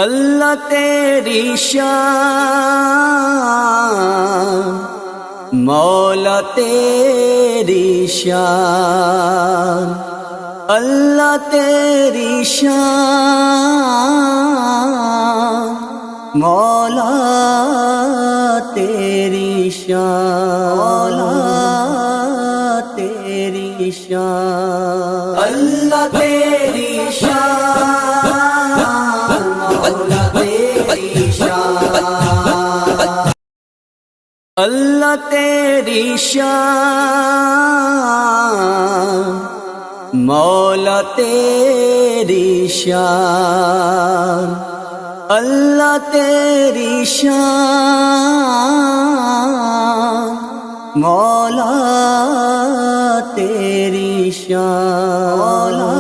اللہ تیری شان، مولا تیری شان، اللہ تیری شان، مولا تیری شان، مولا تیری شان، اللہ تیری شان، مولا تیری شان، اللہ تیری شان، مولا تیری شان، اللہ تیری شان، مولا تیری شان، مولا